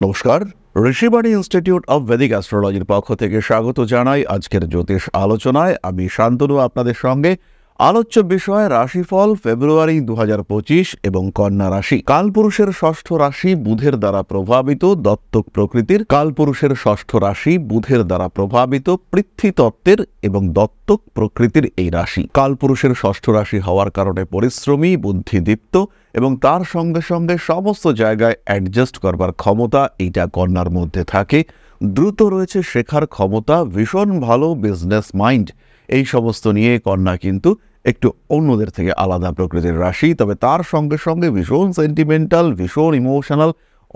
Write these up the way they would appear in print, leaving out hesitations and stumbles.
নমস্কার, Rishibani institute of Vedic অ্যাস্ট্রোলজির পক্ষ থেকে স্বাগত জানাই আজকের জ্যোতিষ আলোচনায়। আমি শান্তনু আপনাদের সঙ্গে। আলোচ্য বিষয় রাশিফল ফেব্রুয়ারি 2025 এবং কন্যা রাশি। কালপুরুষের ষষ্ঠ রাশি বুধের দ্বারা প্রভাবিত, দত্তক প্রকৃতির। কালপুরুষের ষষ্ঠ রাশি বুধের দ্বারা প্রভাবিত, পৃথ্বীতত্ত্বের এবং দত্তক প্রকৃতির এই রাশি। কালপুরুষের ষষ্ঠ রাশি হওয়ার কারণে পরিশ্রমী, বুদ্ধিদীপ্ত এবং তার সঙ্গে সঙ্গে সমস্ত জায়গায় অ্যাডজাস্ট করবার ক্ষমতা এইটা কন্যার মধ্যে থাকে। দ্রুত রয়েছে শেখার ক্ষমতা, ভীষণ ভালো বিজনেস মাইন্ড। এই সমস্ত নিয়ে কন্যা কিন্তু একটু অন্যদের থেকে আলাদা প্রকৃতির রাশি। তবে তার সঙ্গে সঙ্গে ভীষণ সেন্টিমেন্টাল, ভীষণ ইমোশনাল,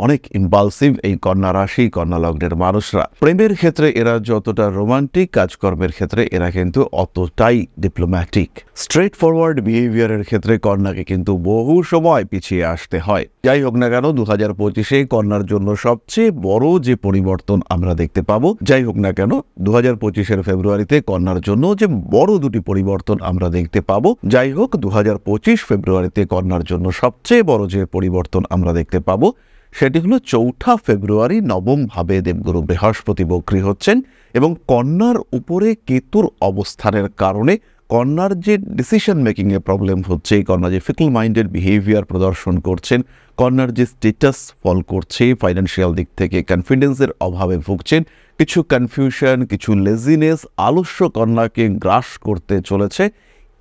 অনেক ইম্পালসিভ এই কন্যা রাশি, কন্যা লগ্নের মানুষরা। প্রেমের ক্ষেত্রে এরা যতটা রোমান্টিক, কাজকর্মের ক্ষেত্রে এরা কিন্তু অতটাই ডিপ্লোম্যাটিক। স্ট্রেট ফরওয়ার্ড বিহেভিয়ারের ক্ষেত্রে কন্যাকে কিন্তু বহু সময় পিছিয়ে আসতে হয়। যাই হোক না কেন, 2025-এ কন্যার জন্য সবচেয়ে বড় যে পরিবর্তন আমরা দেখতে পাবো, যাই হোক না কেন 2025-এর ফেব্রুয়ারিতে কন্যার জন্য যে বড় দুটি পরিবর্তন আমরা দেখতে পাবো, যাই হোক 2025 ফেব্রুয়ারিতে কন্যার জন্য সবচেয়ে বড় যে পরিবর্তন আমরা দেখতে পাবো সেটি হলো 4 ফেব্রুয়ারি নবম ভাবে দেবগুরু বৃহস্পতি বক্রী হচ্ছেন এবং কন্যার উপরে কেতুর অবস্থানের কারণে কন্যার যে ডিসিশন মেকিং এ প্রবলেম হচ্ছে, কন্যা যে ফিকল মাইন্ডেড বিহেভিয়ার প্রদর্শন করছেন, কন্যার যে স্টেটাস ফল করছে, ফাইন্যান্সিয়াল দিক থেকে কনফিডেন্সের অভাবে ভুগছেন, কিছু কনফিউশন, কিছু লেজিনেস, আলস্য কন্যাকে গ্রাস করতে চলেছে।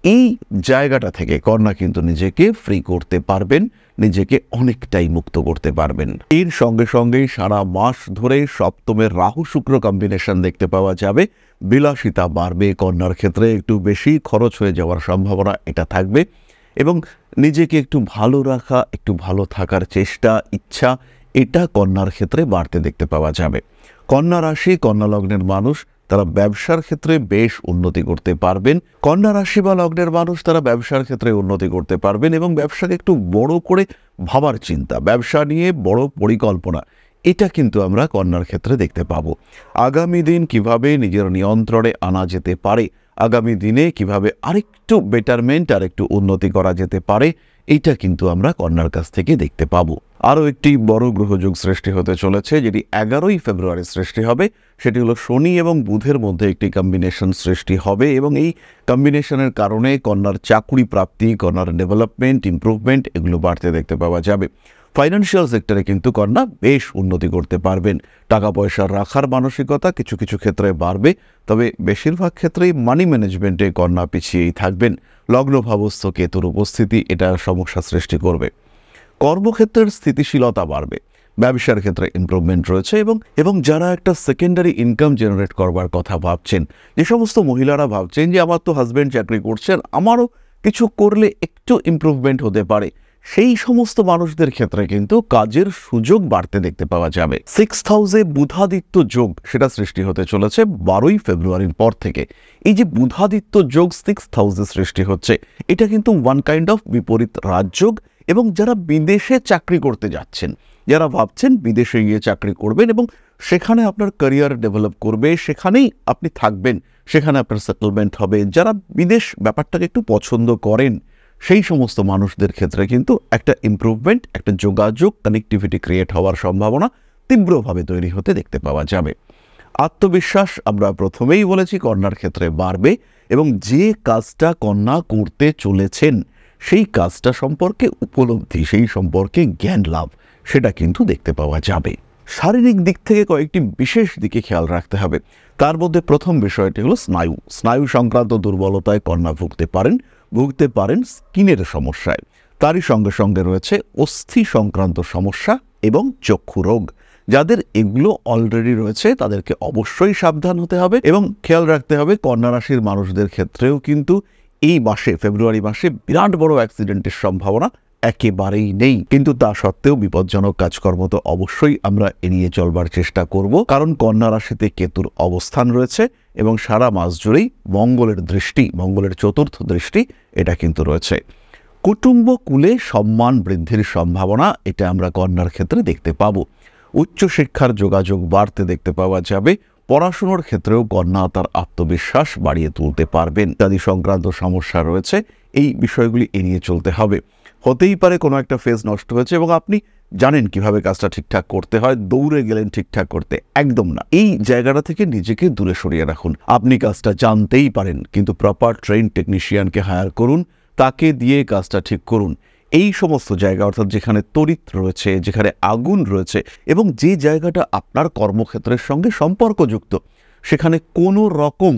এই জায়গাটা থেকে কন্যা কিন্তু নিজেকে ফ্রি করতে পারবেন, নিজেকে অনেকটাই মুক্ত করতে পারবেন। এর সঙ্গে সঙ্গেই সারা মাস ধরে সপ্তমের রাহু শুক্র কম্বিনেশন দেখতে পাওয়া যাবে। বিলাসিতা বাড়বে, কন্যার ক্ষেত্রে একটু বেশি খরচ হয়ে যাওয়ার সম্ভাবনা এটা থাকবে এবং নিজেকে একটু ভালো রাখা, একটু ভালো থাকার চেষ্টা, ইচ্ছা, এটা কন্যার ক্ষেত্রে বাড়তে দেখতে পাওয়া যাবে। কন্যা রাশি, কন্যা লগ্নের মানুষ তারা ব্যবসার ক্ষেত্রে বেশ উন্নতি করতে পারবেন। কন্যা রাশি বা লগ্নের মানুষ তারা ব্যবসার ক্ষেত্রে উন্নতি করতে পারবেন এবং ব্যবসাকে একটু বড় করে ভাবার চিন্তা, ব্যবসা নিয়ে বড় পরিকল্পনা, এটা কিন্তু আমরা কন্যার ক্ষেত্রে দেখতে পাবো। আগামী দিন কিভাবে নিজের নিয়ন্ত্রণে আনা যেতে পারে, আগামী দিনে কিভাবে আরেকটু বেটারমেন্ট, আরেকটু উন্নতি করা যেতে পারে, এইটা কিন্তু আমরা কন্যার কাছ থেকে দেখতে পাবো। আরও একটি বড় গ্রহযোগ সৃষ্টি হতে চলেছে, যেটি 11ই ফেব্রুয়ারি সৃষ্টি হবে। সেটি হলো শনি এবং বুধের মধ্যে একটি কম্বিনেশন সৃষ্টি হবে এবং এই কম্বিনেশনের কারণে কন্যার চাকুরি প্রাপ্তি, কন্যার ডেভেলপমেন্ট, ইমপ্রুভমেন্ট এগুলো বাড়তে দেখতে পাওয়া যাবে। ফাইন্যান্সিয়াল সেক্টরে কিন্তু কন্যা বেশ উন্নতি করতে পারবেন। টাকা পয়সা রাখার মানসিকতা কিছু কিছু ক্ষেত্রে বাড়বে, তবে বেশিরভাগ ক্ষেত্রেই মানি ম্যানেজমেন্টে কন্যা পিছিয়েই থাকবেন। লগ্নভাবস্থ কেতুর উপস্থিতি এটা সমস্যা সৃষ্টি করবে। কর্মক্ষেত্রের স্থিতিশীলতা বাড়বে, ব্যবসার ক্ষেত্রে ইমপ্রুভমেন্ট রয়েছে এবং যারা একটা সেকেন্ডারি ইনকাম জেনারেট করবার কথা ভাবছেন, যে সমস্ত মহিলারা ভাবছেন যে আমার তো হাজব্যান্ড চাকরি করছেন, আমারও কিছু করলে একটু ইমপ্রুভমেন্ট হতে পারে, সেই সমস্ত মানুষদের ক্ষেত্রে কিন্তু কাজের সুযোগ বাড়তে দেখতে পাওয়া যাবে। 6th হাউসে বুধাদিত্য যোগ সেটা সৃষ্টি হতে চলেছে 12ই ফেব্রুয়ারির পর থেকে। এই যে বুধাদিত্য যোগ 6th হাউসে সৃষ্টি হচ্ছে, এটা কিন্তু ওয়ান কাইন্ড অফ বিপরীত রাজযোগ এবং যারা বিদেশে চাকরি করতে যাচ্ছেন, যারা ভাবছেন বিদেশে গিয়ে চাকরি করবেন এবং সেখানে আপনার ক্যারিয়ার ডেভেলপ করবে, সেখানেই আপনি থাকবেন, সেখানে আপনার সেটেলমেন্ট হবে, যারা বিদেশ ব্যাপারটাকে একটু পছন্দ করেন, সেই সমস্ত মানুষদের ক্ষেত্রে কিন্তু একটা ইমপ্রুভমেন্ট, একটা যোগাযোগ, কানেক্টিভিটি ক্রিয়েট হওয়ার সম্ভাবনা তীব্রভাবে তৈরি হতে দেখতে পাওয়া যাবে। আত্মবিশ্বাস আমরা প্রথমেই বলেছি কন্যার ক্ষেত্রে বাড়বে এবং যে কাজটা কন্যা করতে চলেছেন সেই কাজটা সম্পর্কে উপলব্ধি, সেই সম্পর্কে জ্ঞান লাভ, সেটা কিন্তু দেখতে পাওয়া যাবে। শারীরিক দিক থেকে কয়েকটি বিশেষ দিকে খেয়াল রাখতে হবে। তার মধ্যে প্রথম বিষয়টি হলো স্নায়ু সংক্রান্ত দুর্বলতায় কন্যা ভুগতে পারেন স্কিনের সমস্যায়। তারই সঙ্গে সঙ্গে রয়েছে অস্থি সংক্রান্ত সমস্যা এবং চক্ষু রোগ। যাদের এগুলো অলরেডি রয়েছে তাদেরকে অবশ্যই সাবধান হতে হবে এবং খেয়াল রাখতে হবে কন্যা রাশির মানুষদের ক্ষেত্রেও কিন্তু এই মাসে, ফেব্রুয়ারি মাসে বিরাট বড় অ্যাক্সিডেন্টের সম্ভাবনা একেবারেই নেই, কিন্তু তা সত্ত্বেও বিপজ্জনক কাজকর্ম তো অবশ্যই আমরা এড়িয়ে চলবার চেষ্টা করব, কারণ কন্যা রাশিতে কেতুর অবস্থান রয়েছে এবং সারা মাস জুড়েই মঙ্গলের দৃষ্টি, মঙ্গলের চতুর্থ দৃষ্টি এটা কিন্তু রয়েছে। কুটুম্ব কুলে সম্মান বৃদ্ধির সম্ভাবনা এটা আমরা কন্যার ক্ষেত্রে দেখতে পাবো। উচ্চশিক্ষার যোগাযোগ বাড়তে দেখতে পাওয়া যাবে। পড়াশোনার ক্ষেত্রেও কন্যা তার আত্মবিশ্বাস বাড়িয়ে তুলতে পারবেন। ইত্যাদি সংক্রান্ত সমস্যা রয়েছে, এই বিষয়গুলি এড়িয়ে চলতে হবে। হতেই পারে কোনো একটা ফেজ নষ্ট হয়েছে এবং আপনি জানেন কিভাবে কাজটা ঠিকঠাক করতে হয়, দৌড়ে গেলেন ঠিকঠাক করতে, একদম না। এই জায়গাটা থেকে নিজেকে দূরে সরিয়ে রাখুন। আপনি কাজটা জানতেই পারেন, কিন্তু প্রপার ট্রেন টেকনিশিয়ানকে হায়ার করুন, তাকে দিয়ে কাজটা ঠিক করুন। এই সমস্ত জায়গা, অর্থাৎ যেখানে তড়িৎ রয়েছে, যেখানে আগুন রয়েছে এবং যে জায়গাটা আপনার কর্মক্ষেত্রের সঙ্গে সম্পর্কযুক্ত, সেখানে কোনো রকম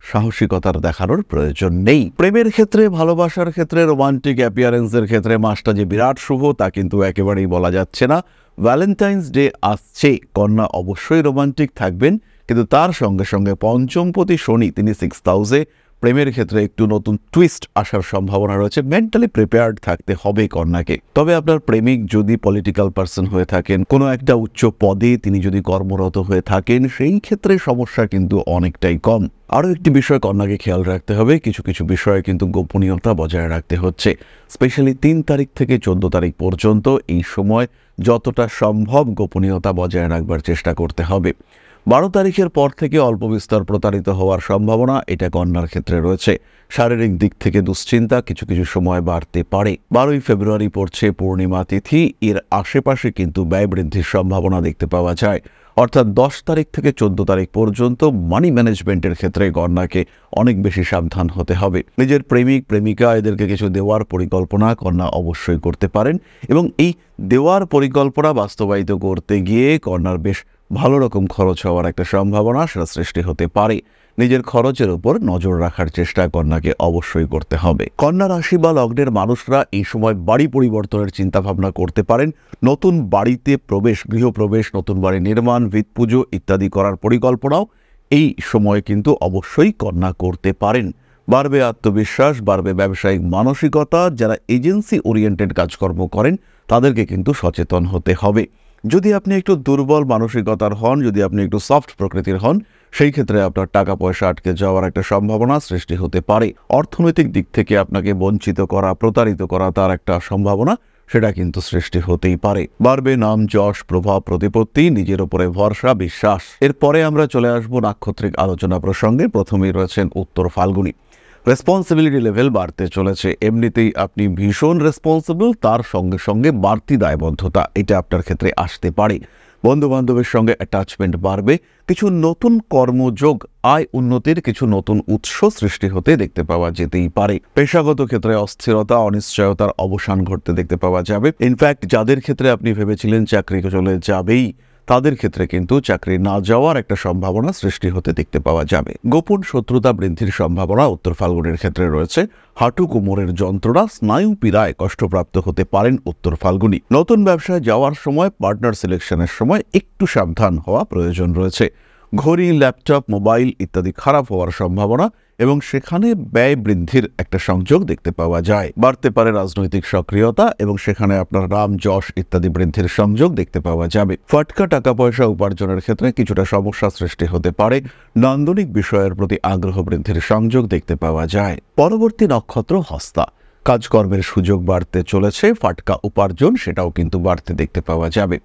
সাহসিকতার দেখানোর প্রয়োজন নেই। প্রেমের ক্ষেত্রে, ভালোবাসার ক্ষেত্রে, রোমান্টিক অ্যাপিয়ারেন্সের ক্ষেত্রে মাসটা যে বিরাট শুভ তা কিন্তু একেবারেই বলা যাচ্ছে না। ভ্যালেন্টাইন্স ডে আসছে, কন্যা অবশ্যই রোমান্টিক থাকবেন, কিন্তু তার সঙ্গে সঙ্গে পঞ্চমপতি শনি তিনি 6th হাউসে, প্রেমের ক্ষেত্রে একটু নতুন টুইস্ট আসার সম্ভাবনা রয়েছে। মেন্টালি প্রিপেয়ার্ড থাকতে হবে কন্যাকে। তবে আপনার প্রেমিক যদি পলিটিক্যাল পার্সন হয়ে থাকেন, কোনো একটা উচ্চ পদে তিনি যদি কর্মরত হয়ে থাকেন, সেই ক্ষেত্রে সমস্যা কিন্তু অনেকটাই কম। আরও একটি বিষয় কন্যাকে খেয়াল রাখতে হবে, কিছু কিছু বিষয়ে কিন্তু গোপনীয়তা বজায় রাখতে হচ্ছে। স্পেশালি 3 তারিখ থেকে 14 তারিখ পর্যন্ত এই সময় যতটা সম্ভব গোপনীয়তা বজায় রাখবার চেষ্টা করতে হবে। 12 তারিখের পর থেকে অল্প বিস্তর প্রতারিত হওয়ার সম্ভাবনা এটা কন্যার ক্ষেত্রে রয়েছে। শারীরিক দিক থেকে দুশ্চিন্তা কিছু কিছু সময় বাড়তে পারে। 12ই ফেব্রুয়ারি পড়ছে পূর্ণিমা তিথি, এর আশেপাশে কিন্তু ব্যয় বৃদ্ধির সম্ভাবনা দেখতে পাওয়া যায়। অর্থাৎ 10 তারিখ থেকে 14 তারিখ পর্যন্ত মানি ম্যানেজমেন্টের ক্ষেত্রে কন্যাকে অনেক বেশি সাবধান হতে হবে। নিজের প্রেমিক প্রেমিকা এদেরকে কিছু দেওয়ার পরিকল্পনা কন্যা অবশ্যই করতে পারেন, এবং এই দেওয়ার পরিকল্পনা বাস্তবায়িত করতে গিয়ে কন্যার বেশ ভালো রকম খরচ হওয়ার একটা সম্ভাবনা সেটা সৃষ্টি হতে পারে। নিজের খরচের উপর নজর রাখার চেষ্টা কন্যাকে অবশ্যই করতে হবে। কন্যা রাশি বা লগ্নের মানুষরা এই সময় বাড়ি পরিবর্তনের চিন্তাভাবনা করতে পারেন। নতুন বাড়িতে প্রবেশ, গৃহপ্রবেশ, নতুন বাড়ি নির্মাণ, ভিত পুজো ইত্যাদি করার পরিকল্পনাও এই সময়ে কিন্তু অবশ্যই কন্যা করতে পারেন। বাড়বে আত্মবিশ্বাস, বাড়বে ব্যবসায়িক মানসিকতা। যারা এজেন্সি ওরিয়েন্টেড কাজকর্ম করেন তাদেরকে কিন্তু সচেতন হতে হবে। যদি আপনি একটু দুর্বল মানসিকতার হন, যদি আপনি একটু সফট প্রকৃতির হন, সেই ক্ষেত্রে আপনার টাকা পয়সা আটকে যাওয়ার একটা সম্ভাবনা সৃষ্টি হতে পারে। অর্থনৈতিক দিক থেকে আপনাকে বঞ্চিত করা, প্রতারিত করা তার একটা সম্ভাবনা সেটা কিন্তু সৃষ্টি হতেই পারে। বাড়বে নাম যশ, প্রভাব, প্রতিপত্তি, নিজের উপরে ভরসা, বিশ্বাস। এরপরে আমরা চলে আসবো নাক্ষত্রিক আলোচনা প্রসঙ্গে। প্রথমেই রয়েছেন উত্তর ফাল্গুনী। রেসপন্সিবিলিটি লেভেল বাড়তে চলেছে। এমনিতেই আপনি ভীষণ রেসপন্সিবল, তার সঙ্গে সঙ্গে বাড়তি দায়বদ্ধতা এটা আপনার ক্ষেত্রে আসতে পারে। বন্ধু বান্ধবের সঙ্গে অ্যাটাচমেন্ট বাড়বে। কিছু নতুন কর্মযোগ, আয় উন্নতির কিছু নতুন উৎস সৃষ্টি হতে দেখতে পাওয়া যেতেই পারে। পেশাগত ক্ষেত্রে অস্থিরতা, অনিশ্চয়তার অবসান ঘটতে দেখতে পাওয়া যাবে। ইনফ্যাক্ট যাদের ক্ষেত্রে আপনি ভেবেছিলেন চাকরি চলে যাবেই, তাদের ক্ষেত্রে কিন্তু চাকরি না যাওয়ার একটা সম্ভাবনা সৃষ্টি হতে দেখতে পাওয়া যাবে। গোপন শত্রুতা বৃদ্ধির সম্ভাবনা উত্তর ফাল্গুনের ক্ষেত্রে রয়েছে। হাঁটু কোমরের যন্ত্রণা, স্নায়ু পীড়ায় কষ্টপ্রাপ্ত হতে পারেন উত্তর ফাল্গুনী। নতুন ব্যবসায় যাওয়ার সময়, পার্টনার সিলেকশনের সময় একটু সাবধান হওয়া প্রয়োজন রয়েছে। ঘড়ি, ল্যাপটপ, মোবাইল ইত্যাদি খারাপ হওয়ার সম্ভাবনা এবং সেখানে ব্যয় বৃদ্ধির একটা সংযোগ দেখতে পাওয়া যায়। বাড়তে পারে রাজনৈতিক সক্রিয়তা এবং সেখানে আপনার নাম যশ ইত্যাদি বৃদ্ধির সংযোগ দেখতে পাওয়া যাবে। ফটকা টাকা পয়সা উপার্জনের ক্ষেত্রে কিছুটা সমস্যা সৃষ্টি হতে পারে। নান্দনিক বিষয়ের প্রতি আগ্রহ বৃদ্ধির সংযোগ দেখতে পাওয়া যায়। পরবর্তী নক্ষত্র হস্তা। কাজকর্মের সুযোগ বাড়তে চলেছে। ফাটকা উপার্জন সেটাও কিন্তু বাড়তে দেখতে পাওয়া যাবে।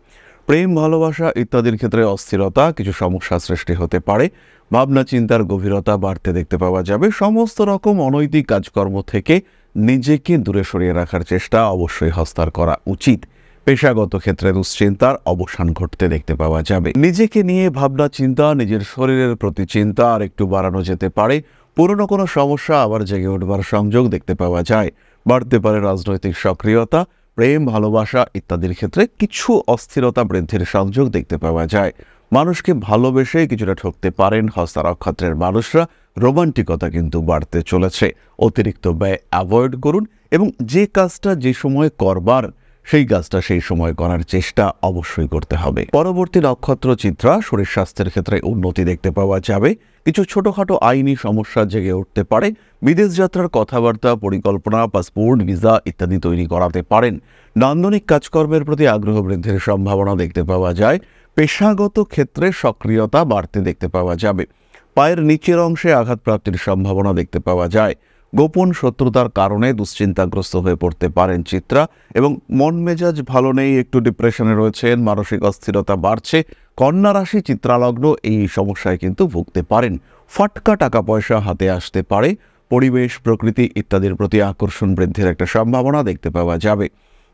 প্রেম, ভালোবাসা ইত্যাদির ক্ষেত্রে অস্থিরতা, কিছু সমস্যা সৃষ্টি হতে পারে। ভাবনা চিন্তার গভীরতা বাড়তে দেখতে পাওয়া যাবে। সমস্ত রকম অনৈতিক কাজকর্ম থেকে নিজেকে দূরে সরিয়ে রাখার চেষ্টা অবশ্যই হস্তার করা উচিত। পেশাগত ক্ষেত্রে দুশ্চিন্তার অবসান ঘটতে দেখতে পাওয়া যাবে। নিজেকে নিয়ে ভাবনা চিন্তা, নিজের শরীরের প্রতি চিন্তা আর একটু বাড়ানো যেতে পারে। পুরনো কোনো সমস্যা আবার জেগে উঠবার সংযোগ দেখতে পাওয়া যায়। বাড়তে পারে রাজনৈতিক সক্রিয়তা। প্রেম, ভালোবাসা ইত্যাদির ক্ষেত্রে কিছু অস্থিরতা বৃদ্ধির সংযোগ দেখতে পাওয়া যায়। মানুষকে ভালোবেসে কিছুটা ঠকতে পারেন হস্তা নক্ষত্রের মানুষরা। রোমান্টিকতা কিন্তু বাড়তে চলেছে। অতিরিক্ত ব্যয় অ্যাভয়েড করুন এবং যে কাজটা যে সময় করবার সেই কাজটা সেই সময় করার চেষ্টা অবশ্যই করতে হবে। পরবর্তী নক্ষত্র চিত্রা। শরীর স্বাস্থ্যের ক্ষেত্রে উন্নতি দেখতে পাওয়া যাবে। কিছু ছোটখাটো আইনি সমস্যা জেগে উঠতে পারে। বিদেশ যাত্রার কথাবার্তা, পরিকল্পনা, পাসপোর্ট, ভিসা ইত্যাদি তৈরি করাতে পারেন। নান্দনিক কাজকর্মের প্রতি আগ্রহ বৃদ্ধির সম্ভাবনা দেখতে পাওয়া যায়। পেশাগত ক্ষেত্রে সক্রিয়তা বাড়তে দেখতে পাওয়া যাবে। পায়ের নিচের অংশে আঘাতপ্রাপ্তির সম্ভাবনা দেখতে পাওয়া যায়। গোপন শত্রুতার কারণে দুশ্চিন্তাগ্রস্ত হয়ে পড়তে পারেন চিত্রা এবং মন মেজাজ ভালো নেই, একটু ডিপ্রেশনে রয়েছেন, মানসিক অস্থিরতা বাড়ছে। কন্যা রাশি চিত্রালগ্ন এই সমস্যায় কিন্তু ভুগতে পারেন। ফাটকা টাকা পয়সা হাতে আসতে পারে। পরিবেশ, প্রকৃতি ইত্যাদির প্রতি আকর্ষণ বৃদ্ধির একটা সম্ভাবনা দেখতে পাওয়া যাবে।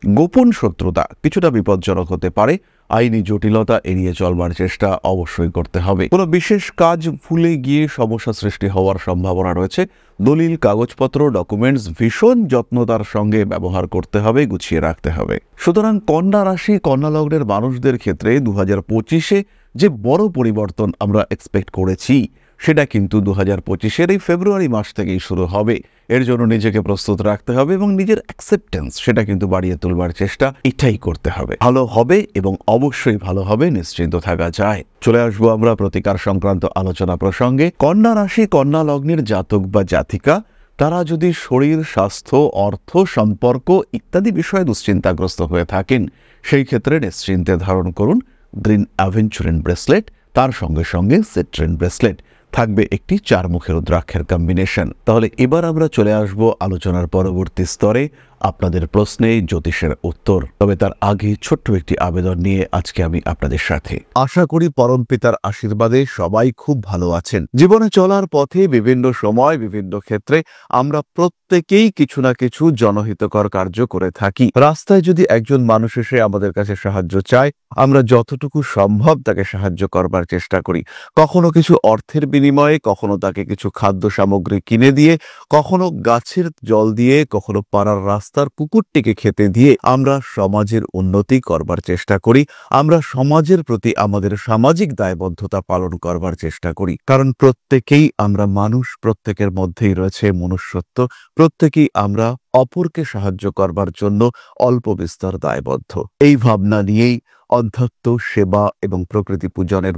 গোপন শত্রুতা কিছুটা বিপজ্জনক হতে পারে। আইনি জটিলতা এড়িয়ে চলবার চেষ্টা অবশ্যই করতে হবে। কোনো বিশেষ কাজ ভুলে গিয়ে সমস্যা সৃষ্টি হওয়ার সম্ভাবনা রয়েছে। দলিল, কাগজপত্র, ডকুমেন্টস ভীষণ যত্নতার সঙ্গে ব্যবহার করতে হবে, গুছিয়ে রাখতে হবে। সুতরাং কন্যা রাশি, কন্যা লগ্নের মানুষদের ক্ষেত্রে 2025-এ যে বড় পরিবর্তন আমরা এক্সপেক্ট করেছি সেটা কিন্তু 2025-এর এই ফেব্রুয়ারি মাস থেকেই শুরু হবে। এর জন্য নিজেকে প্রস্তুত রাখতে হবে এবং নিজের অ্যাকসেপ্টেন্স সেটা কিন্তু বাড়িয়ে তোলবার চেষ্টা এটাই করতে হবে। ভালো হবে এবং অবশ্যই ভালো হবে, নিশ্চিন্ত থাকা যায়। চলে আসবো আমরা প্রতিকার সংক্রান্ত আলোচনা প্রসঙ্গে। কন্যা রাশি, কন্যা লগ্নের জাতক বা জাতিকা তারা যদি শরীর, স্বাস্থ্য, অর্থ, সম্পর্ক ইত্যাদি বিষয়ে দুশ্চিন্তাগ্রস্ত হয়ে থাকেন, সেই ক্ষেত্রে নিশ্চিন্তে ধারণ করুন গ্রিন অ্যাভেঞ্চুরিন ব্রেসলেট। তার সঙ্গে সঙ্গে সিট্রিন ব্রেসলেট থাকবে একটি 4 মুখের রুদ্রাক্ষের কম্বিনেশন। তাহলে এবার আমরা চলে আসব আলোচনার পরবর্তী স্তরে, আপনাদের প্রশ্নে জ্যোতিষের উত্তর। তবে তার আগে ছোট্ট একটি আবেদন নিয়ে আজকে আমি আপনাদের সাথে। আশা করি পরম পিতার আশীর্বাদে সবাই খুব ভালো আছেন। জীবনে চলার পথে বিভিন্ন সময় বিভিন্ন ক্ষেত্রে আমরা প্রত্যেকেই কিছু না কিছু জনহিতকর কার্য করে থাকি। রাস্তায় যদি একজন মানুষ এসে আমাদের কাছে সাহায্য চায়, আমরা যতটুকু সম্ভব তাকে সাহায্য করবার চেষ্টা করি। কখনো কিছু অর্থের বিনিময়ে, কখনো তাকে কিছু খাদ্য সামগ্রী কিনে দিয়ে, কখনো গাছের জল দিয়ে, কখনো পাড়ার রাস্তার কুকুরটিকে খেতে দিয়ে আমরা সমাজের উন্নতি করবার চেষ্টা করি। আমরা সমাজের প্রতি আমাদের সামাজিক দায়বদ্ধতা পালন করবার চেষ্টা করি। কারণ প্রত্যেকেই আমরা মানুষ, প্রত্যেকের মধ্যেই রয়েছে মনুষ্যত্ব, প্রত্যেকেই আমরা অপরকে সাহায্য করবার জন্য অল্প বিস্তর দায়বদ্ধ। এই ভাবনা নিয়েই অধ্যাত্ম, সেবা এবং প্রকৃতি পূজনের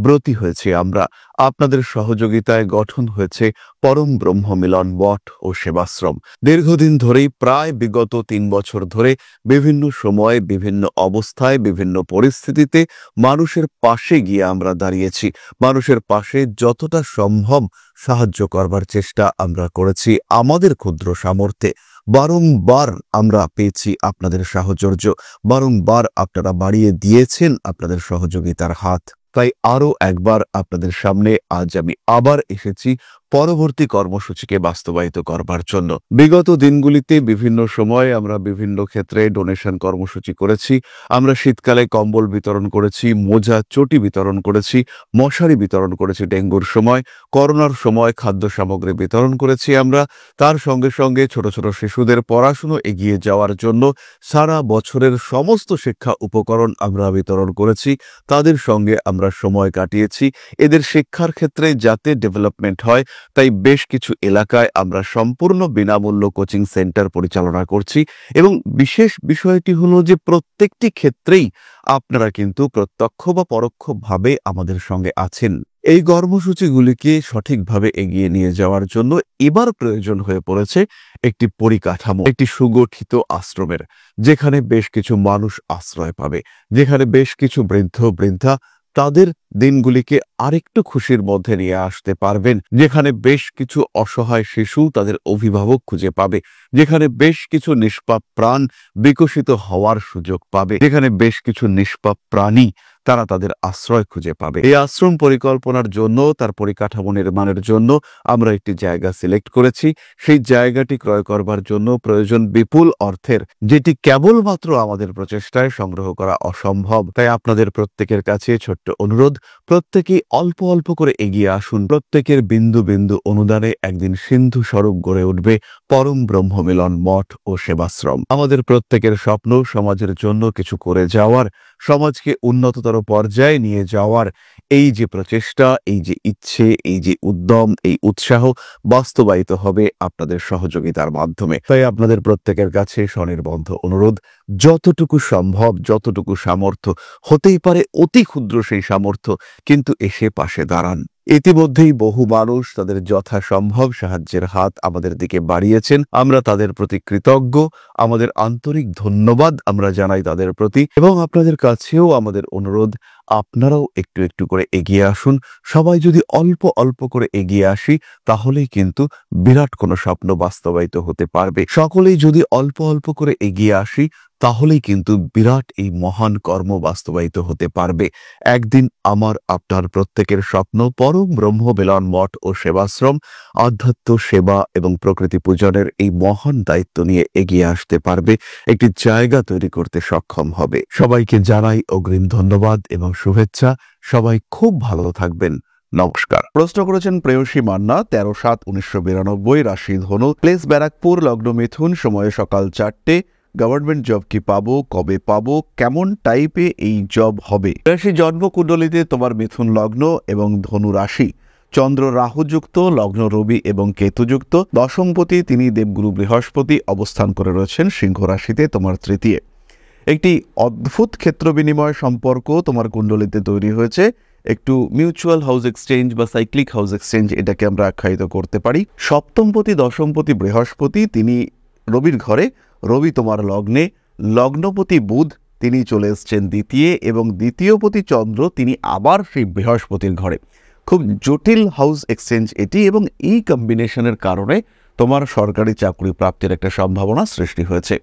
ব্রতী হয়েছে আমরা। আপনাদের সহযোগিতায় গঠন হয়েছে পরম ব্রহ্ম মিলন মঠ ও সেবাশ্রম। দীর্ঘদিন ধরেই, প্রায় বিগত 3 বছর ধরে বিভিন্ন সময়ে, বিভিন্ন অবস্থায়, বিভিন্ন পরিস্থিতিতে মানুষের পাশে গিয়ে আমরা দাঁড়িয়েছি। মানুষের পাশে যতটা সম্ভব সাহায্য করবার চেষ্টা আমরা করেছি আমাদের ক্ষুদ্র সামর্থ্যে। বারংবার আমরা পেয়েছি আপনাদের সাহচর্য, বারংবার আপনারা বাড়িয়ে দিয়েছেন আপনাদের সহযোগিতার হাত। তাই আরও একবার আপনাদের সামনে আজ আমি আবার এসেছি পরবর্তী কর্মসূচিকে বাস্তবায়িত করবার জন্য। বিগত দিনগুলিতে বিভিন্ন সময়ে আমরা বিভিন্ন ক্ষেত্রে ডোনেশন কর্মসূচি করেছি। আমরা শীতকালে কম্বল বিতরণ করেছি, মোজা, চটি বিতরণ করেছি, মশারি বিতরণ করেছি ডেঙ্গুর সময়, করোনার সময় খাদ্য সামগ্রী বিতরণ করেছি আমরা। তার সঙ্গে সঙ্গে ছোট ছোট শিশুদের পড়াশুনো এগিয়ে যাওয়ার জন্য সারা বছরের সমস্ত শিক্ষা উপকরণ আমরা বিতরণ করেছি। তাদের সঙ্গে আমরা সময় কাটিয়েছি। এদের শিক্ষার ক্ষেত্রে যাতে ডেভেলপমেন্ট হয়, তাই বেশ কিছু এলাকায় আমরা সম্পূর্ণ বিনামূল্য কোচিং সেন্টার পরিচালনা করছি। এবং বিশেষ বিষয়টি হলো যে প্রত্যেকটি ক্ষেত্রেই আপনারা কিন্তু প্রত্যক্ষ বা পরোক্ষভাবে আমাদের সঙ্গে আছেন। এই কর্মসূচিগুলিকে সঠিকভাবে এগিয়ে নিয়ে যাওয়ার জন্য এবার প্রয়োজন হয়ে পড়েছে একটি পরিকাঠামো, একটি সুগঠিত আশ্রমের, যেখানে বেশ কিছু মানুষ আশ্রয় পাবে, যেখানে বেশ কিছু বৃদ্ধ বৃদ্ধা তাদের দিনগুলিকে আরেকটু খুশির মধ্যে নিয়ে আসতে পারবেন, যেখানে বেশ কিছু অসহায় শিশু তাদের অভিভাবক খুঁজে পাবে, যেখানে বেশ কিছু নিষ্পাপ প্রাণ বিকশিত হওয়ার সুযোগ পাবে, যেখানে বেশ কিছু নিষ্পাপ প্রাণী তারা তাদের আশ্রয় খুঁজে পাবে। এই আশ্রম পরিকল্পনার জন্য, তার পরিকাঠামো নির্মাণের জন্য আমরা একটি জায়গা সিলেক্ট করেছি। সেই জায়গাটি ক্রয় করবার জন্য প্রয়োজন বিপুল অর্থের, যেটি কেবলমাত্র আমাদের প্রচেষ্টায় সংগ্রহ করা অসম্ভব। তাই আপনাদের প্রত্যেকের কাছে ছোট্ট অনুরোধ, প্রত্যেকেই অল্প অল্প করে এগিয়ে আসুন। প্রত্যেকের বিন্দু বিন্দু অনুদানে একদিন সিন্ধু স্বরূপ গড়ে উঠবে পরম ব্রহ্ম মিলন মঠ ও সেবাশ্রম। আমাদের প্রত্যেকের স্বপ্ন সমাজের জন্য কিছু করে যাওয়ার, সমাজকে উন্নততর পর্যায়ে নিয়ে যাওয়ার এই যে প্রচেষ্টা, এই যে ইচ্ছে, এই যে উদ্যম, এই উৎসাহ বাস্তবায়িত হবে আপনাদের সহযোগিতার মাধ্যমে। তাই আপনাদের প্রত্যেকের কাছে স্বনির্বন্ধ অনুরোধ, যতটুকু সম্ভব, যতটুকু সামর্থ্য, হতেই পারে অতি ক্ষুদ্র সেই সামর্থ্য, কিন্তু এসে পাশে দাঁড়ান। ইতিমধ্যেই বহু মানুষ তাদের যথাসম্ভব সাহায্যের হাত আমাদের দিকে বাড়িয়েছেন। আমরা তাদের প্রতি কৃতজ্ঞ, আমাদের আন্তরিক ধন্যবাদ আমরা জানাই তাদের প্রতি। এবং আপনাদের কাছেও আমাদের অনুরোধ, আপনারাও একটু একটু করে এগিয়ে আসুন। সবাই যদি অল্প অল্প করে এগিয়ে আসি, তাহলেই কিন্তু বিরাট কোনো স্বপ্ন বাস্তবায়িত হতে পারবে। সকলেই যদি অল্প অল্প করে এগিয়ে আসি, তাহলেই কিন্তু বিরাট এই মহান কর্ম বাস্তবায়িত হতে পারবে। একদিন আমার আপনার প্রত্যেকের স্বপ্ন পরম ব্রহ্ম মিলন মঠ ও সেবাশ্রম আধ্যাত্ম, সেবা এবং প্রকৃতি পূজনের এই মহান দায়িত্ব নিয়ে এগিয়ে আসতে আসতে পারবে, একটি জায়গা তৈরি করতে সক্ষম হবে। সবাইকে জানাই অগ্রিম ধন্যবাদ এবং শুভেচ্ছা। সবাই খুব ভালো থাকবেন। নমস্কার। প্রশ্ন করেছেন প্রেয়সী মান্না, 13/7/1992, রাশি ধনু, প্লেস ব্যারাকপুর, লগ্ন মিথুন, সময় সকাল 4টে। গভর্নমেন্ট জব কি পাবো, কবে পাবো, কেমন টাইপে এই জব হবে? প্রেয়সী, জন্মকুণ্ডলিতে তোমার মিথুন লগ্ন এবং ধনু রাশি, চন্দ্র রাহুযুক্ত, লগ্ন রবি এবং কেতুযুক্ত, দশমপতি তিনি দেবগুরু বৃহস্পতি অবস্থান করে রয়েছেন সিংহ রাশিতে তোমার তৃতীয়। একটি অদ্ভুত ক্ষেত্র বিনিময় সম্পর্ক তোমার কুণ্ডলিতে তৈরি হয়েছে। একটু মিউচুয়াল হাউস এক্সচেঞ্জ বা সাইক্লিক হাউস এক্সচেঞ্জ এটাকে আমরা আখ্যায়িত করতে পারি। সপ্তমপতি দশমপতি বৃহস্পতি তিনি রবির ঘরে, রবি তোমার লগ্নে, লগ্নপতি বুধ তিনি চলে এসছেন দ্বিতীয়, এবং দ্বিতীয়পতি চন্দ্র তিনি আবার সেই বৃহস্পতির ঘরে। খুব জটিল হাউস এক্সচেঞ্জ এটি, এবং এই কম্বিনেশনের কারণে তোমার সরকারি চাকরি প্রাপ্তির একটা সম্ভাবনা সৃষ্টি হয়েছে।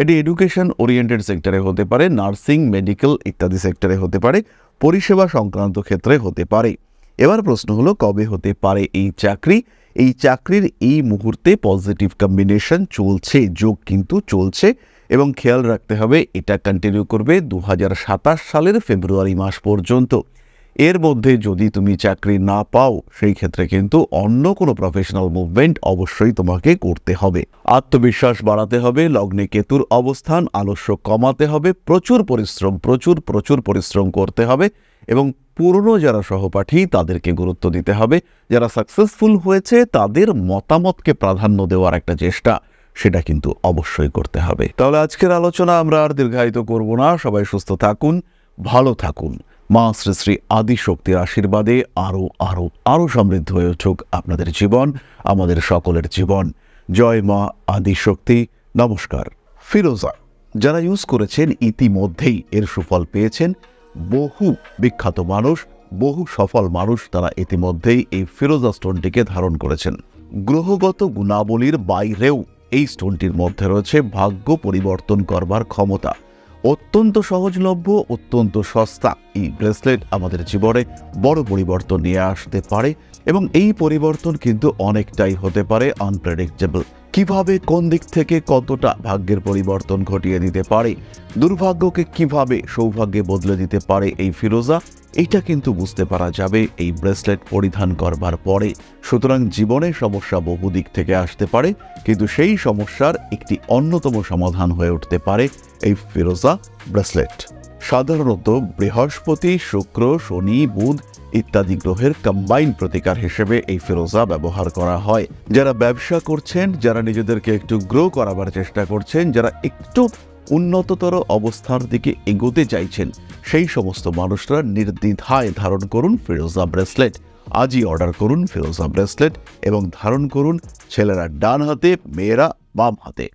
এটি এডুকেশন ওরিয়েন্টেড সেক্টরে হতে পারে, নার্সিং, মেডিকেল ইত্যাদি সেক্টরে হতে পারে, পরিষেবা সংক্রান্ত ক্ষেত্রে হতে পারে। এবার প্রশ্ন হলো কবে হতে পারে এই চাকরি? এই চাকরির এই মুহূর্তে পজিটিভ কম্বিনেশন চলছে, যোগ কিন্তু চলছে, এবং খেয়াল রাখতে হবে এটা কন্টিনিউ করবে 2027 সালের ফেব্রুয়ারি মাস পর্যন্ত। এর মধ্যে যদি তুমি চাকরি না পাও সেই ক্ষেত্রে কিন্তু অন্য কোনো প্রফেশনাল মুভমেন্ট অবশ্যই তোমাকে করতে হবে। আত্মবিশ্বাস বাড়াতে হবে, লগ্নে কেতুর অবস্থান, আলস্য কমাতে হবে, প্রচুর পরিশ্রম করতে হবে, এবং পুরনো যারা সহপাঠী তাদেরকে গুরুত্ব দিতে হবে। যারা সাকসেসফুল হয়েছে তাদের মতামতকে প্রাধান্য দেওয়ার একটা চেষ্টা সেটা কিন্তু অবশ্যই করতে হবে। তাহলে আজকের আলোচনা আমরা আর দীর্ঘায়িত করব না। সবাই সুস্থ থাকুন, ভালো থাকুন। মা শ্রী শ্রী আদিশক্তির আশীর্বাদে আরো সমৃদ্ধ হয়ে উঠুক আপনাদের জীবন, আমাদের সকলের জীবন। জয় মা আদিশক্তি। নমস্কার। ফিরোজা যারা ইউজ করেছেন ইতিমধ্যেই এর সুফল পেয়েছেন। বহু বিখ্যাত মানুষ, বহু সফল মানুষ তারা ইতিমধ্যেই এই ফিরোজা স্টোনটিকে ধারণ করেছেন। গ্রহগত গুণাবলীর বাইরেও এই স্টোনটির মধ্যে রয়েছে ভাগ্য পরিবর্তন করবার ক্ষমতা। অত্যন্ত সহজলভ্য, অত্যন্ত সস্তা এই ব্রেসলেট আমাদের জীবনে বড় পরিবর্তন নিয়ে আসতে পারে, এবং এই পরিবর্তন কিন্তু অনেকটাই হতে পারে আনপ্রেডিক্টেবল। কিভাবে, কোন দিক থেকে কতটা ভাগ্যের পরিবর্তন ঘটিয়ে দিতে পারে, দুর্ভাগ্যকে কিভাবে সৌভাগ্যে বদলে দিতে পারে এই ফিরোজা, এটা কিন্তু বুঝতে পারা যাবে এই ব্রেসলেট পরিধান করবার পরে। সুতরাং জীবনে সমস্যা বহু দিক থেকে আসতে পারে, কিন্তু সেই সমস্যার একটি অন্যতম সমাধান হয়ে উঠতে পারে এই ফিরোজা ব্রেসলেট। সাধারণত বৃহস্পতি, শুক্র, শনি, বুধ ইত্যাদি গ্রহের কম্বাইন প্রতিকার হিসেবে এই ফিরোজা ব্যবহার করা হয়। যারা ব্যবসা করছেন, যারা নিজেদেরকে একটু গ্রো করাবার চেষ্টা করছেন, যারা একটু উন্নততর অবস্থার দিকে এগোতে চাইছেন, সেই সমস্ত মানুষরা নির্দ্বিধায় ধারণ করুন ফিরোজা ব্রেসলেট। আজই অর্ডার করুন ফিরোজা ব্রেসলেট এবং ধারণ করুন। ছেলেরা ডান হাতে, মেয়েরা বাম হাতে।